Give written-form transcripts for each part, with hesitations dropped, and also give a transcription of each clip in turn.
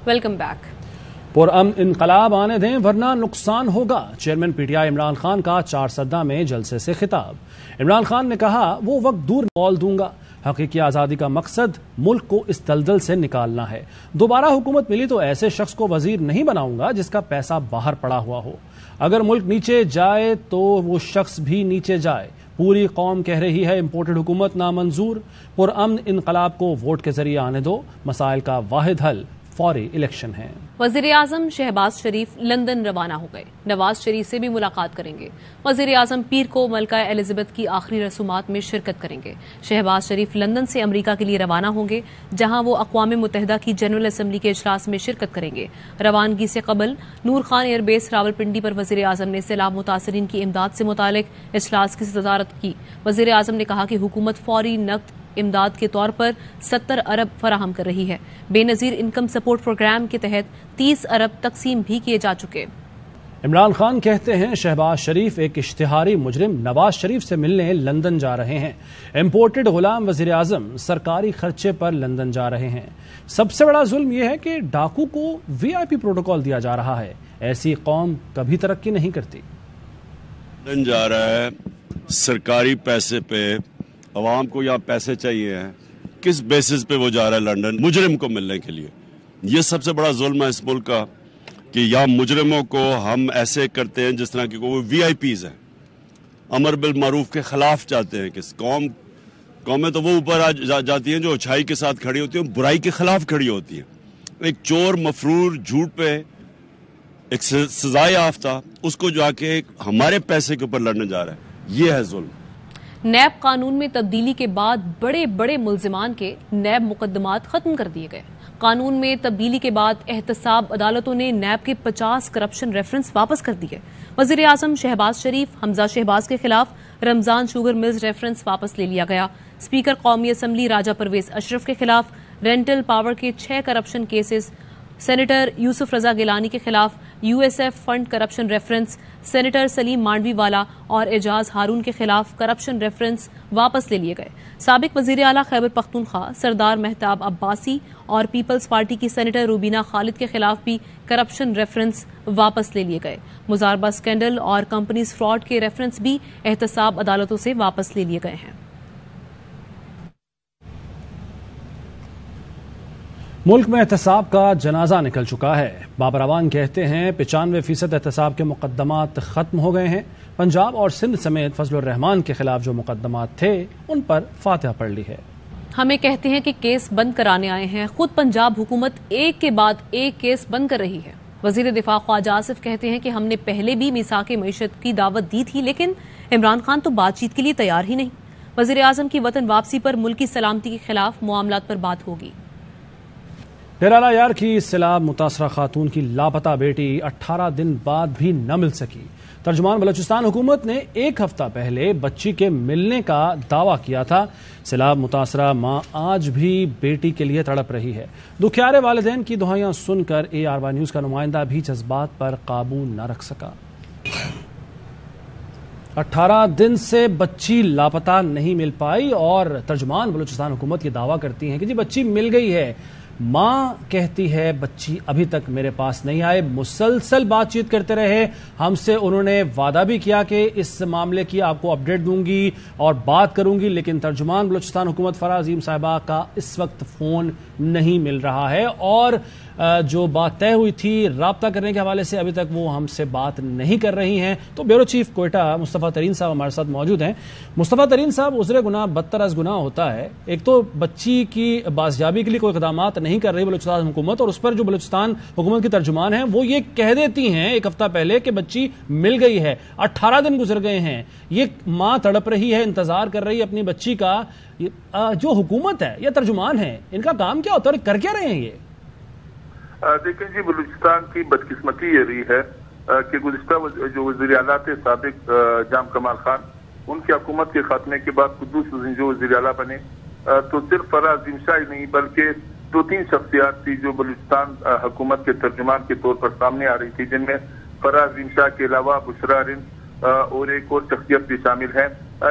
Welcome back. पुरअमन इनकलाब आने दें वरना नुकसान होगा, चेयरमैन पीटीआई इमरान खान का चारसद्दा में जलसे से खिताब। इमरान खान ने कहा वो वक्त दूर कॉल दूंगा, हकीकी आज़ादी का मकसद मुल्क को इस दलदल से निकालना है। दोबारा हुकूमत मिली तो ऐसे शख्स को वजीर नहीं बनाऊंगा जिसका पैसा बाहर पड़ा हुआ हो। अगर मुल्क नीचे जाए तो वो शख्स भी नीचे जाए। पूरी कौम कह रही है इम्पोर्टेड हुकूमत नामंजूर। पुरअमन इनकलाब को वोट के जरिए आने दो, मसाइल का वाहिद हल फौरी इलेक्शन है। वजीर आजम शहबाज शरीफ लंदन रवाना हो गए, नवाज शरीफ से भी मुलाकात करेंगे। वजीर आजम पीर को मलका एलिजाबेथ की आखिरी रसूमात में शिरकत करेंगे। शहबाज शरीफ लंदन से अमरीका के लिए रवाना होंगे, जहां वो अक़वाम मुत्तहिदा की जनरल असम्बली के इजलास में शिरकत करेंगे। रवानगी से कबल नूर खान एयरबेस रावलपिंडी पर वजीर आजम ने सैलाब मुतासरीन की इमदाद से मुतालिक इजलास की सदारत की। वजीर आजम ने कहा कि हुकूमत फौरी नकद इमदाद के तौर पर 70 अरब फराहम कर रही है। बेनजीर इनकम सपोर्ट प्रोग्राम के तहत 30 अरब तकसीम भी किए जा चुके। इमरान खान कहते हैं शहबाज शरीफ एक इश्तिहारी मुजरिम नवाज शरीफ से मिलने लंदन जा रहे हैं। इम्पोर्टेड गुलाम वजीर आजम सरकारी खर्चे पर लंदन जा रहे हैं। सबसे बड़ा जुल्म यह है कि डाकू को VIP प्रोटोकॉल दिया जा रहा है। ऐसी कौम कभी तरक्की नहीं करती। लंदन जा रहा है सरकारी पैसे पे, अवाम को यहाँ पैसे चाहिए हैं, किस बेसिस पे वो जा रहा है लंदन मुजरिम को मिलने के लिए। ये सबसे बड़ा जुल्म है इस मुल्क का कि यहाँ मुजरिमों को हम ऐसे करते हैं जिस तरह की वो VIPs हैं, अमर बिल मारूफ के खिलाफ चाहते हैं। किस कौमें तो वो ऊपर जाती हैं जो अच्छाई के साथ खड़ी होती हैं, बुराई के खिलाफ खड़ी होती हैं। एक चोर मफरूर झूठ पे एक सजाए याफ्ता उसको जाके हमारे पैसे के ऊपर लड़ने जा रहा है, ये है जुल्म। नैब कानून में तब्दीली के बाद बड़े बड़े मुल्जिमान के नैब मुकदमात खत्म कर दिए गए। कानून में तब्दीली के बाद एहतसाब अदालतों ने नैब के 50 करप्शन रेफरेंस वापस कर दिए। वजीर आजम शहबाज शरीफ, हमजा शहबाज के खिलाफ रमजान शुगर मिल्स रेफरेंस वापस ले लिया गया। स्पीकर कौमी असम्बली राजा परवेज अशरफ के खिलाफ रेंटल पावर के 6 corruption cases, senator Yusuf Raza Gilani के खिलाफ USF fund corruption reference, senator Saleem Mandviwala और एजाज हारून के खिलाफ करप्शन रेफरेंस वापस ले लिए गए। साबिक वजीर आला खैबर पख्तूनख्वा सरदार मेहताब अब्बासी और पीपल्स पार्टी की सेनेटर रूबीना खालिद के खिलाफ भी करप्शन रेफरेंस वापस ले लिए गए। मुजारबा स्कैंडल और कंपनीज फ्रॉड के रेफरेंस भी एहतसाब अदालतों से वापस ले लिए गए हैं। मुल्क में एहतसाब का जनाजा निकल चुका है। बाबर अवान कहते हैं 95% एहतसाब के मुकदमात खत्म हो गए हैं। पंजाब और सिंध समेत फजलुर रहमान के खिलाफ जो मुकदमात थे उन पर फातिहा पढ़ ली है। हमें कहते हैं कि केस बंद कराने आए हैं, खुद पंजाब हुकूमत एक के बाद एक केस बंद कर रही है। वजीर दिफा ख्वाजा आसिफ कहते हैं कि हमने पहले भी मिसाक मईशत की दावत दी थी, लेकिन इमरान खान तो बातचीत के लिए तैयार ही नहीं। वजीर आजम की वतन वापसी पर मुल्की सलामती के खिलाफ मामलात पर बात होगी। डेरा यार की सैलाब मुतासरा खातून की लापता बेटी 18 दिन बाद भी न मिल सकी। तर्जुमान बलूचिस्तान हुकूमत ने एक हफ्ता पहले बच्ची के मिलने का दावा किया था। सैलाब मुतासरा मां आज भी बेटी के लिए तड़प रही है। दुखियारे वालिदैन की दुआएं सुनकर ARY न्यूज का नुमाइंदा भी जज्बात पर काबू न रख सका। 18 दिन से बच्ची लापता नहीं मिल पाई और तर्जुमान बलूचिस्तान हुकूमत ये दावा करती है कि जी बच्ची मिल गई है। मां कहती है बच्ची अभी तक मेरे पास नहीं आए। मुसलसल बातचीत करते रहे हमसे, उन्होंने वादा भी किया कि इस मामले की आपको अपडेट दूंगी और बात करूंगी, लेकिन तर्जुमान बलूचिस्तान हुकूमत फराह अजीम साहिबा का इस वक्त फोन नहीं मिल रहा है और जो बात तय हुई थी राब्ता करने के हवाले से अभी तक वो हमसे बात नहीं कर रही हैं। तो ब्यूरो चीफ कोयटा मुस्तफ़ा तरीन साहब हमारे साथ मौजूद हैं। मुस्तफ़ा तरीन साहब, उज़्र गुनाह बदतर अज़ गुनाह होता है। एक तो बच्ची की बाजियाबी के लिए कोई इक़दामात नहीं कर रही बलूचिस्तान हुकूमत, और उस पर जो बलूचिस्तान हुकूमत की तर्जुमान है वो ये कह देती हैं एक हफ्ता पहले कि बच्ची मिल गई है। 18 दिन गुजर गए हैं, ये माँ तड़प रही है, इंतजार कर रही है अपनी बच्ची का। जो हुकूमत है या तर्जुमान है, इनका काम क्या होता है, कर क्या रहे हैं ये? देखिए जी, बलूचिस्तान की बदकिस्मती ये रही है कि गुज़िश्ता जो वज़ीर आला थे साबिक जाम कमाल खान, उनकी हुकूमत के खात्मे के बाद कुद्दूस जो वज़ीर आला बने तो सिर्फ फराह अज़ीम शाह ही नहीं बल्कि 2-3 शख्सियात थी जो बलूचिस्तान हुकूमत के तर्जुमान के तौर पर सामने आ रही थी, जिनमें फराह अज़ीम शाह के अलावा बुशरा रिंद और एक और शख्सियत भी शामिल है।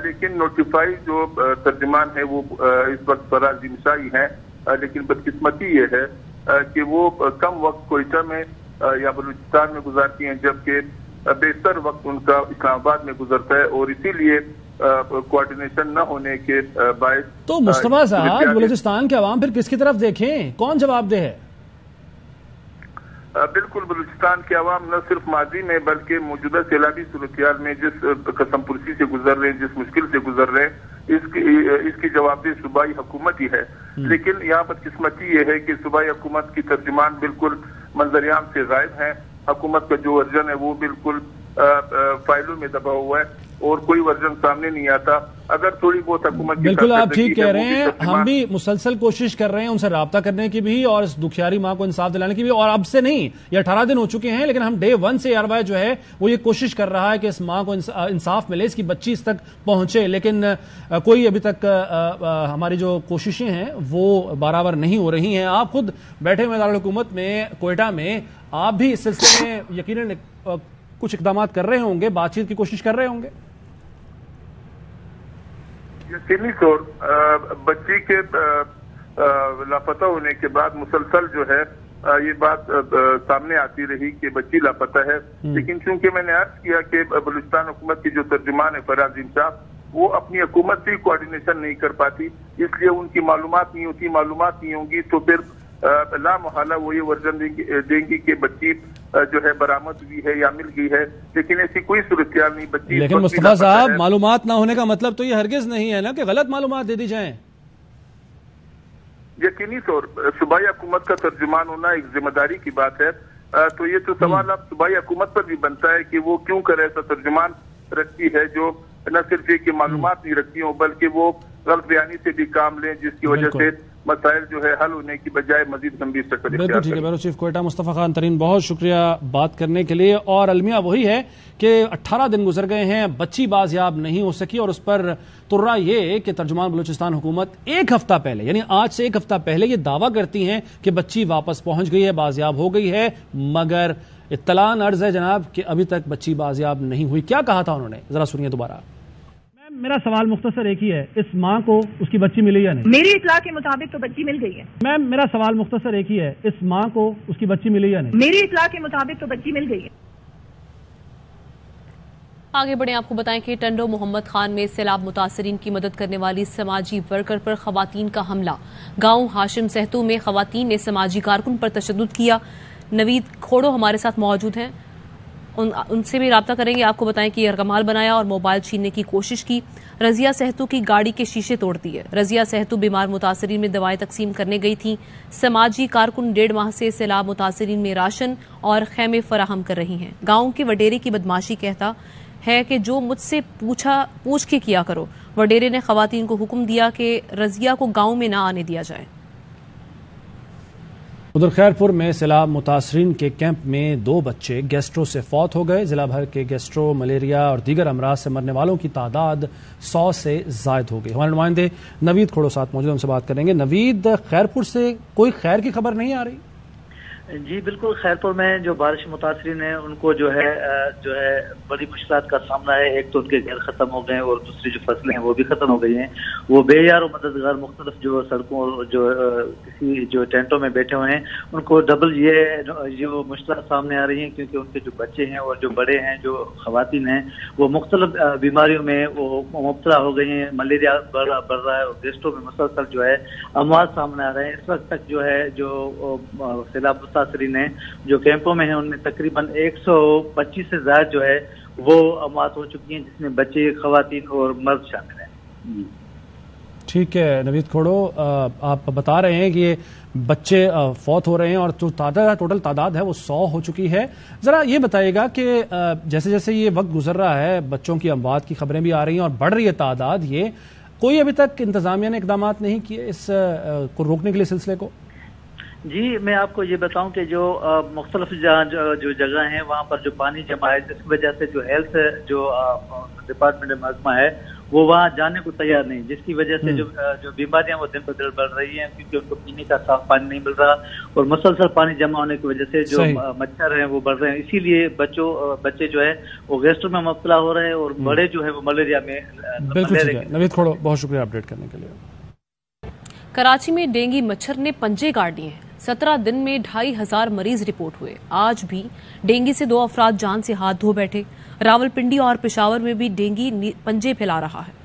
लेकिन नोटिफाई जो तर्जुमान है वो इस वक्त फराह अज़ीम शाह ही है। लेकिन बदकिस्मती ये है کہ وہ کم وقت کوئٹہ میں یا بلوچستان میں گزارتی ہیں، جبکہ بیشتر وقت ان کا اسلام آباد میں گزرتا ہے، اور اسی لیے کوارڈینیشن نہ ہونے کے باعث تو مصطفیٰ صاحب بلوچستان کے عوام پھر کس کی طرف دیکھیں؟ کون جواب دہ ہے؟ بالکل، بلوچستان کے عوام نہ صرف ماضی میں بلکہ موجودہ سیلابی صورتحال میں جس قسم پرسی سے گزر رہے ہیں، جس مشکل سے گزر رہے ہیں، اس کی جواب دہ صوبائی حکومت ہی ہے۔ لیکن یہاں بدقسمتی یہ ہے کہ صوبائی حکومت کی ترجمان بالکل منظر عام سے غائب ہیں۔ حکومت کا جو ورژن ہے وہ بالکل فائلوں میں دبا ہوا ہے اور کوئی ورژن سامنے نہیں آتا۔ اگر تھوڑی بہت حکومت بالکل آپ ٹھیک کہہ رہے ہیں، ہم بھی مسلسل کوشش کر رہے ہیں ان سے رابطہ کرنے کی بھی اور اس دکھیاری ماں کو انصاف دلانے کی بھی، اور اب سے نہیں، یہ 18 دن ہو چکے ہیں، لیکن ہم ڈے 1 سے ایئر وائے جو ہے وہ یہ کوشش کر رہا ہے کہ اس ماں کو انصاف ملے، اس کی بچی اس تک پہنچے، لیکن کوئی ابھی تک ہماری جو کوششیں ہیں وہ برابر نہیں ہو رہی ہیں۔ آپ خود بیٹھے ہوئے دارالحکومت میں کوئٹہ میں، آپ بھی اس سلسلے میں یقیناً کچھ اقدامات کر رہے ہوں گے، بات چیت کی کوشش کر رہے ہوں گے؟ یقینی طور بچی کے لاپتہ ہونے کے بعد مسلسل جو ہے یہ بات سامنے آتی رہی کہ بچی لاپتہ ہے، لیکن چونکہ میں نے عرض کیا کہ بلوچستان حکومت کی جو ترجمان ہے فراز شاہ، وہ اپنی حکومت سے کوارڈینیشن نہیں کر پاتی، اس لیے ان کی معلومات نہیں ہوتی، معلومات نہیں ہوں گی تو پھر لا محالہ وہ یہ ورژن دیں گی کہ بچی جو ہے برآمد ہوئی ہے یا مل گئی ہے، لیکن ایسی کوئی صورتحال نہیں۔ بچی لیکن مصطفیٰ صاحب معلومات نہ ہونے کا مطلب تو یہ ہرگز نہیں ہے نا کہ غلط معلومات دے دی جائیں۔ یقینی طور صوبائی حکومت کا ترجمان ہونا ایک ذمہ داری کی بات ہے، تو یہ تو سوال اب صوبائی حکومت پر بھی بنتا ہے کہ وہ کیوں کر ایسا ترجمان رکھتی ہے جو نہ صرف یہ کہ معلومات نہیں رکھتی ہوں بلکہ وہ غلط بیانی سے بھی کام لیں، جس کی وجہ سے مسائل جو ہے حل ہونے کی بجائے مزید گمبھیر شکل اختیار کریں۔ بالکل ٹھیک ہے، بیورو چیف کوئٹہ مصطفیٰ خان ترین، بہت شکریہ بات کرنے کے لیے۔ اور المیہ وہی ہے کہ 18 دن گزر گئے ہیں، بچی بازیاب نہیں ہو سکی، اور اس پر ترا یہ کہ ترجمان بلوچستان حکومت ایک ہفتہ پہلے، یعنی آج سے ایک ہفتہ پہلے یہ دعویٰ کرتی ہیں کہ بچی واپس پہنچ گئی ہے، بازیاب ہو گئی ہے، مگر اطلاع عرض ہے جناب کہ ابھی تک بچی بازیاب نہیں ہوئی۔ کیا کہا تھا انہوں نے، ذرا سنیے دوبارہ۔ میرا سوال مختصر ایک ہی ہے، اس ماں کو اس کی بچی ملی یا نہیں؟ میری اطلاع کے مطابق تو بچی مل گئی ہے۔ میم میرا سوال مختصر ایک ہی ہے، اس ماں کو اس کی بچی ملی یا نہیں؟ میری اطلاع کے مطابق تو بچی مل گئی ہے۔ آگے بڑھیں، آپ کو بتائیں کہ ٹنڈو محمد خان میں سیلاب متاثرین کی مدد کرنے والی سماجی ورکر پر خواتین کا حملہ۔ گاؤں ہاشم سہتو میں خواتین نے سماجی کارکن پر تشدد کیا۔ نوید کھوڑو ہمارے ساتھ موجود ہیں، ان سے بھی رابطہ کریں گے۔ آپ کو بتائیں کہ یرغمال بنایا اور موبائل چھیننے کی کوشش کی۔ رضیہ سہتو کی گاڑی کے شیشے توڑ دیے۔ رضیہ سہتو بیمار متاثرین میں دوائیں تقسیم کرنے گئی تھیں۔ سماجی کارکن 1.5 ماہ سے سیلاب متاثرین میں راشن اور خیمے فراہم کر رہی ہیں۔ گاؤں کے وڈیرے کی بدماشی کہتا ہے کہ جو مجھ سے پوچھ کے کیا کرو۔ وڈیرے نے خواتین کو حکم دیا کہ رضیہ کو گاؤں میں نہ آنے دیا جائے۔ ادھر خیرپور میں سیلاب متاثرین کے کیمپ میں 2 بچے گیسٹرو سے فوت ہو گئے۔ ضلع بھر کے گیسٹرو، ملیریا اور دیگر امراض سے مرنے والوں کی تعداد 100 سے زائد ہو گئی۔ ہمارے نمائندے نوید کھوڑو ساتھ موجود، ان سے بات کریں گے۔ نوید، خیرپور سے کوئی خیر کی خبر نہیں آ رہی؟ جی بالکل، خیرپور میں جو بارش متاثرین ہیں ان کو جو ہے بڑی مشکلات کا سامنا ہے۔ ایک تو ان کے گھر ختم ہو گئے اور دوسری جو فصلیں ہیں وہ بھی ختم ہو گئی ہیں۔ وہ بے یار و مددگار مختلف جو سڑکوں اور جو کسی جو ٹینٹوں میں بیٹھے ہوئے ہیں ان کو ڈبل یہ مشکلات سامنے آ رہی ہیں، کیونکہ ان کے جو بچے ہیں اور جو بڑے ہیں، جو خواتین ہیں، وہ مختلف بیماریوں میں وہ مبتلا ہو گئی ہیں۔ ملیریا بڑھ رہا ہے اور گیسٹرو میں مسلسل جو ہے اموات سامنے آ رہے ہیں۔ اس وقت تک جو ہے جو سیلاب متاثرین ہیں جو کیمپوں میں ہیں ان میں تقریباً 125 سے زائد جو ہے وہ اموات ہو چکی ہیں، جس میں بچے، خواتین اور مرد شامل ہیں۔ ٹھیک ہے نوید کھوڑو، آپ بتا رہے ہیں کہ یہ بچے فوت ہو رہے ہیں اور جو ٹوٹل تعداد ہے وہ 100 ہو چکی ہے۔ ذرا یہ بتائیے گا کہ جیسے جیسے یہ وقت گزر رہا ہے بچوں کی اموات کی خبریں بھی آ رہی ہیں اور بڑھ رہی ہے تعداد، یہ کوئی ابھی تک انتظامیہ نے اقدامات نہیں کیے اس کو روکنے کے لیے سلسلے کو؟ جی میں آپ کو یہ بتاؤں کہ جو مختلف جو جگہ ہیں وہاں پر جو پانی جمع ہے، جس کی وجہ سے جو ہیلتھ جو ڈپارٹمنٹ محکمہ ہے وہ وہاں جانے کو تیار نہیں، جس کی وجہ سے جو بیماریاں وہ دن بدن بڑھ رہی ہیں، کیونکہ ان کو پینے کا صاف پانی نہیں مل رہا اور مسلسل پانی جمع ہونے کی وجہ سے جو مچھر ہیں وہ بڑھ رہے ہیں۔ اسی لیے بچے جو ہے وہ گیسٹرو میں مبتلا ہو رہے ہیں اور بڑے جو ہے وہ ملیریا میں۔ بالکل ٹھیک ہے نوید کھوڑو، بہت شکریہ اپڈیٹ کرنے کے لیے۔ کراچی میں ڈینگی مچھر نے پنجے کاٹ دیے ہیں۔ 17 दिन में 2500 मरीज रिपोर्ट हुए। आज भी डेंगू से 2 अफराद जान से हाथ धो बैठे। रावलपिंडी और पेशावर में भी डेंगू पंजे फैला रहा है।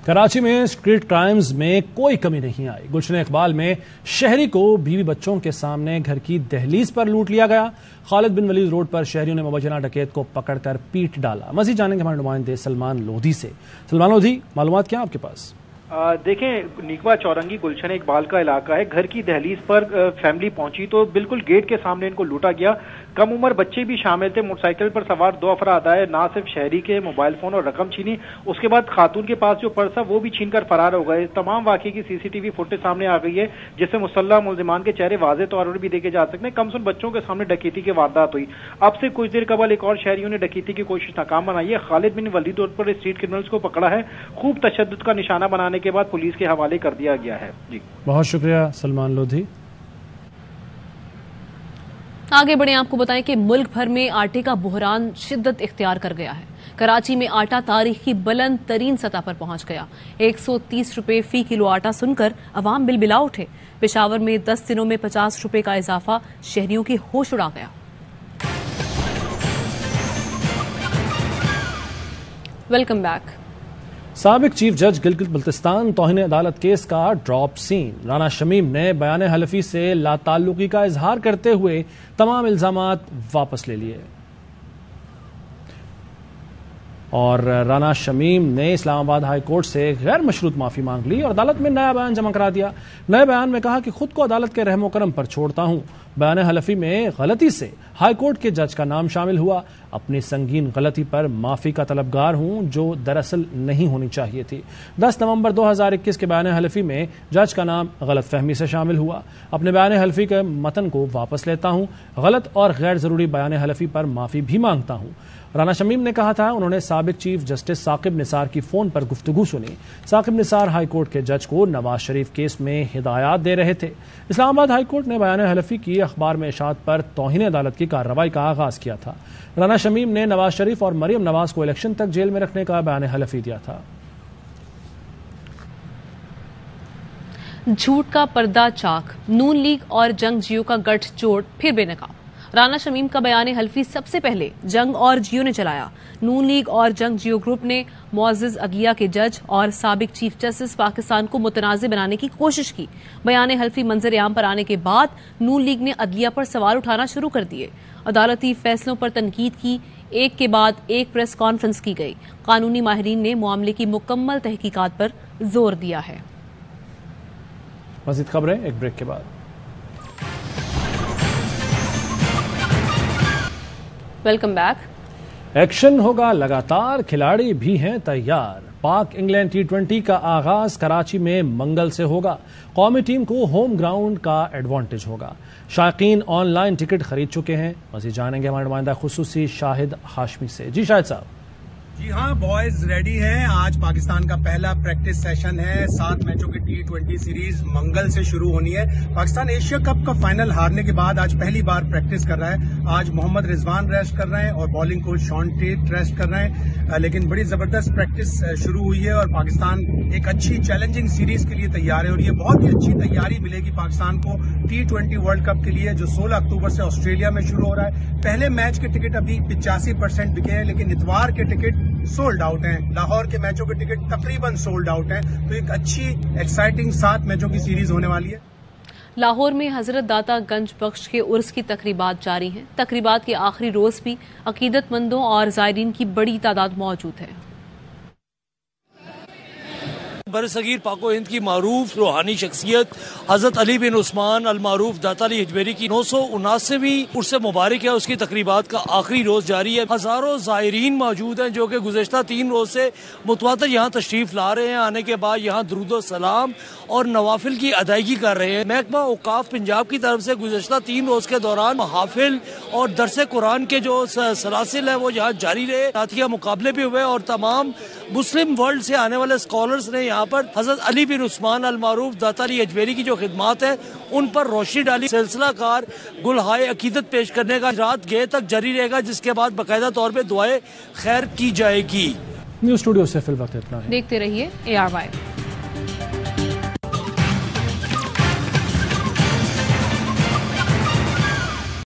कराची में स्ट्रीट क्राइम्स में कोई कमी नहीं आई। गुलशन इकबाल में शहरी को बीवी बच्चों के सामने घर की दहलीज पर लूट लिया गया। खालिद बिन वलीद रोड पर शहरियों ने मुबजना डकैत को पकड़कर पीट डाला। मजीद जानेंगे हमारे नुमाइंदे सलमान लोधी से। सलमान लोधी, मालूमात क्या आपके पास? देखें, निकवा चौरंगी गुलशन इकबाल का इलाका है। घर की दहलीज पर फैमिली पहुंची तो बिल्कुल गेट के सामने इनको लूटा गया। कम उम्र बच्चे भी शामिल थे। मोटरसाइकिल पर सवार 2 अफराद आए, ना सिर्फ शहरी के मोबाइल फोन और रकम छीनी, उसके बाद खातून के पास जो पर्स था वो भी छीनकर फरार हो गए। तमाम वाकये की सीसीटीवी फुटेज सामने आ गई है, जिससे मुसल्लह मुलजिमान के चेहरे वाज़ेह तौर पर भी देखे जा सकते हैं। कमसुन बच्चों के सामने डकैती की वारदात हुई। अब से कुछ देर कबल एक और शहरियों ने डकैती की कोशिश नाकाम बनाई है। खालिद बिन वलीद रोड पर स्ट्रीट क्रिमिनल्स को पकड़ा है। खूब तशद्दुद का निशाना बनाने के बाद पुलिस के हवाले कर दिया गया है। जी, बहुत शुक्रिया सलमान लोधी। आगे बढ़े, आपको बताएं कि मुल्क भर में आटे का बुहरान शिद्दत इख्तियार कर गया है। कराची में आटा तारीख की बुलंद तरीन सतह पर पहुंच गया। 130 रुपए फी किलो आटा सुनकर अवाम बिलबिला उठे। पेशावर में 10 दिनों में 50 रुपए का इजाफा शहरियों की होश उड़ा गया। Welcome back. साबिक चीफ जज गिलगित बल्तिस्तान तौहीन अदालत केस का ड्रॉप सीन। राना शमीम ने बयान हलफी से लाताल्लुकी का इजहार करते हुए तमाम इल्जामात वापस ले लिए और राना शमीम ने इस्लामाबाद हाई कोर्ट से गैर मशरूत माफी मांग ली और अदालत में नया बयान जमा करा दिया। नए बयान में कहा कि खुद को अदालत के रहमो करम पर छोड़ता हूं। बयान हलफी में गलती से हाई कोर्ट के जज का नाम शामिल हुआ। अपनी संगीन गलती पर माफी का तलबगार हूं, जो दरअसल नहीं होनी चाहिए थी। 10 नवंबर 2021 के बयान हलफी में जज का नाम गलत फहमी से शामिल हुआ। अपने बयान हलफी के मतन को वापस लेता हूं। गलत और गैर जरूरी बयान हलफी पर माफी भी मांगता हूं। राना शमीम ने कहा था उन्होंने साबिक चीफ जस्टिस साकिब निसार की फोन पर गुफ्तगू सुनी। साकिब निसार हाई कोर्ट के जज को नवाज शरीफ केस में हिदायत दे रहे थे। इस्लामाबाद हाई कोर्ट ने बयान हलफी की अखबार में इशात पर तौहीन अदालत की कार्रवाई का आगाज किया था। राना शमीम ने नवाज शरीफ और मरियम नवाज को इलेक्शन तक जेल में रखने का बयान हलफी दिया था। झूठ का पर्दा चाक, नून लीग और जंग जियो का गठजोड़ फिर बेनकाब। राना शमीम का बयान हल्फी सबसे पहले जंग और जियो ने चलाया। नून लीग और जंग जियो ग्रुप ने मुअज़्ज़ज़ अदलिया के जज और साबिक चीफ जस्टिस पाकिस्तान को मुतनाज़े बनाने की कोशिश की। बयान हल्फी मंजर आम पर आने के बाद नून लीग ने अदलिया पर सवाल उठाना शुरू कर दिए। अदालती फैसलों पर तनकीद की, एक के बाद एक प्रेस कॉन्फ्रेंस की गई। कानूनी माहिरीन ने मामले की मुकम्मल तहकीकात पर जोर दिया है। मज़ीद खबरें एक ब्रेक के बाद। Welcome back. एक्शन होगा लगातार, खिलाड़ी भी हैं तैयार। पाक इंग्लैंड T20 का आगाज कराची में मंगल से होगा। कौमी टीम को होम ग्राउंड का एडवांटेज होगा। शायकीन ऑनलाइन टिकट खरीद चुके हैं। मज़ीद जानेंगे हमारे नुमाइंदा खुसूसी शाहिद हाशमी से। जी शाहिद साहब। जी हाँ, बॉयज रेडी हैं। आज पाकिस्तान का पहला प्रैक्टिस सेशन है। 7 मैचों की T20 सीरीज मंगल से शुरू होनी है। पाकिस्तान एशिया कप का फाइनल हारने के बाद आज पहली बार प्रैक्टिस कर रहा है। आज मोहम्मद रिजवान रेस्ट कर रहे हैं और bowling coach Shaun Tait rest कर रहे हैं। लेकिन बड़ी जबरदस्त प्रैक्टिस शुरू हुई है और पाकिस्तान एक अच्छी चैलेंजिंग सीरीज के लिए तैयार है और ये बहुत ही अच्छी तैयारी मिलेगी पाकिस्तान को T20 वर्ल्ड कप के लिए, जो 16 अक्टूबर से ऑस्ट्रेलिया में शुरू हो रहा है। पहले मैच के टिकट अभी 85% बिके हैं, लेकिन इतवार के टिकट सोल्ड आउट हैं। लाहौर के मैचों के टिकट तकरीबन सोल्ड आउट हैं। तो एक अच्छी एक्साइटिंग 7 मैचों की सीरीज होने वाली है। लाहौर में हजरत दाता गंज बख्श के उर्स की तकरीबात जारी हैं। तकरीबात के आखिरी रोज भी अकीदतमंदों और ज़ायरीन की बड़ी तादाद मौजूद है। बरसगीर पाको हिंद की मारूफ रूहानी शख्सियत हजरत अली बिन उस्मान अल मारूफ दाता अली हिजवेरी की 979वीं उर्स मुबारक है। उसकी तकरीबात का आखिरी रोज जारी है। हजारों ज़ायरीन मौजूद हैं जो कि गुज़श्ता 3 रोज से मुतवातिर यहाँ तशरीफ ला रहे हैं। आने के बाद यहाँ दुरूद सलाम और नवाफिल की अदायगी कर रहे हैं। महकमा औकाफ पंजाब की तरफ से गुज़श्ता 3 रोज के दौरान महाफिल और दरसे कुरान के जो सलासिल है वो यहाँ जारी रहे। साथिया मुकाबले भी हुए और तमाम मुस्लिम वर्ल्ड से आने वाले स्कॉलर्स ने यहाँ पर हजरत अली बिन उस्मान अल मारूफ दाता अली हिजवेरी की जो खिदमात है उन पर रोशनी डाली। सिलसिला कार गुलहाए अकीदत पेश करने का रात गए तक जारी रहेगा, जिसके बाद बाकायदा तौर पे दुआएं खैर की जाएगी। न्यूज़ स्टूडियो से फिल वक्त इतना है। देखते रहिए ARY।